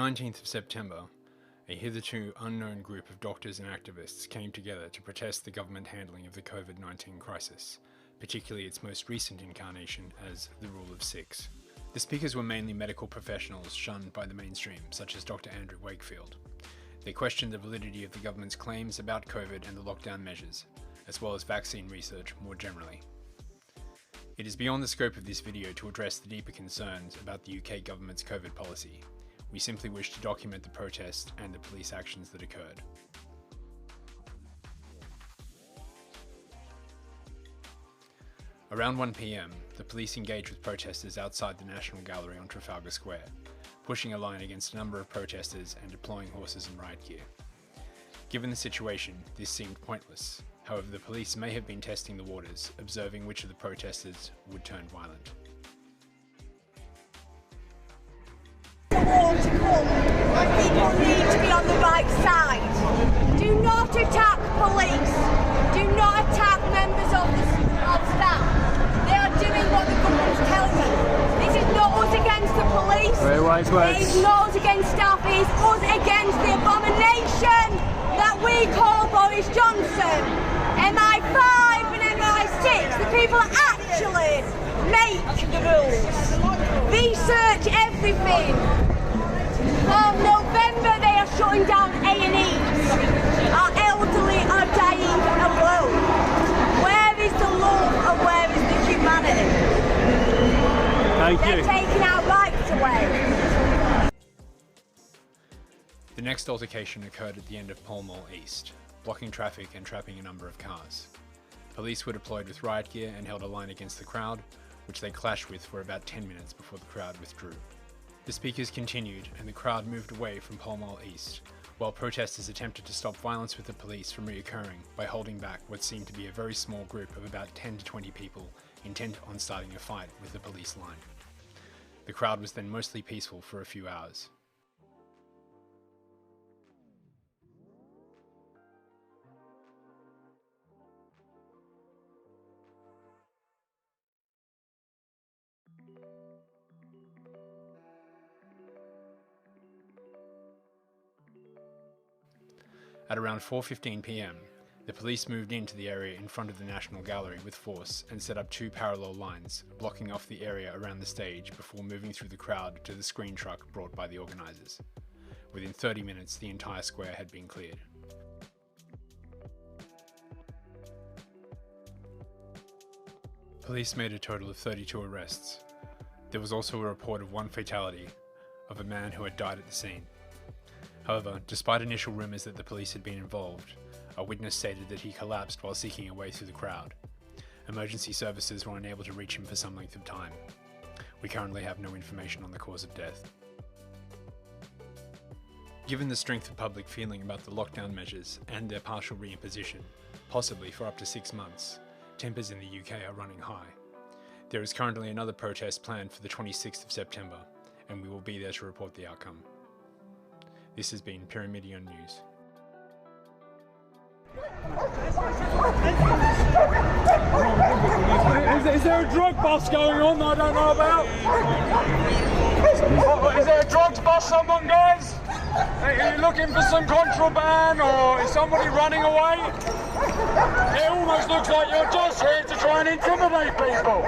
19th of September, a hitherto unknown group of doctors and activists came together to protest the government handling of the COVID-19 crisis, particularly its most recent incarnation as the Rule of Six. The speakers were mainly medical professionals shunned by the mainstream, such as Dr. Andrew Wakefield. They questioned the validity of the government's claims about COVID and the lockdown measures, as well as vaccine research more generally. It is beyond the scope of this video to address the deeper concerns about the UK government's COVID policy. We simply wish to document the protest and the police actions that occurred. Around 1 PM, the police engaged with protesters outside the National Gallery on Trafalgar Square, pushing a line against a number of protesters and deploying horses and riot gear. Given the situation, this seemed pointless. However, the police may have been testing the waters, observing which of the protesters would turn violent. People need to be on the right side. Do not attack police. Do not attack members of staff. They are doing what the government's telling them. This is not us against the police. Very wise words. It is not us against staff. It is us against the abomination that we call Boris Johnson. MI5 and MI6, the people that actually make the rules. Research everything. From November they are shutting down A&Es. Our elderly are dying alone. Where is the love and where is the humanity? They're taking our rights away. The next altercation occurred at the end of Parler East, blocking traffic and trapping a number of cars. Police were deployed with riot gear and held a line against the crowd, which they clashed with for about 10 minutes before the crowd withdrew. The speakers continued and the crowd moved away from Parler East, while protesters attempted to stop violence with the police from reoccurring by holding back what seemed to be a very small group of about 10 to 20 people intent on starting a fight with the police line. The crowd was then mostly peaceful for a few hours. At around 4:15 PM, the police moved into the area in front of the National Gallery with force and set up two parallel lines, blocking off the area around the stage before moving through the crowd to the screen truck brought by the organisers. Within 30 minutes, the entire square had been cleared. Police made a total of 32 arrests. There was also a report of one fatality, of a man who had died at the scene. However, despite initial rumours that the police had been involved, a witness stated that he collapsed while seeking a way through the crowd. Emergency services were unable to reach him for some length of time. We currently have no information on the cause of death. Given the strength of public feeling about the lockdown measures and their partial reimposition, possibly for up to 6 months, tempers in the UK are running high. There is currently another protest planned for the 26th of September, and we will be there to report the outcome. This has been Pyramidion News. Is there a drug bust going on that I don't know about? Is there a drugs bust someone, guys? Are you looking for some contraband or is somebody running away? It almost looks like you're just here to try and intimidate people.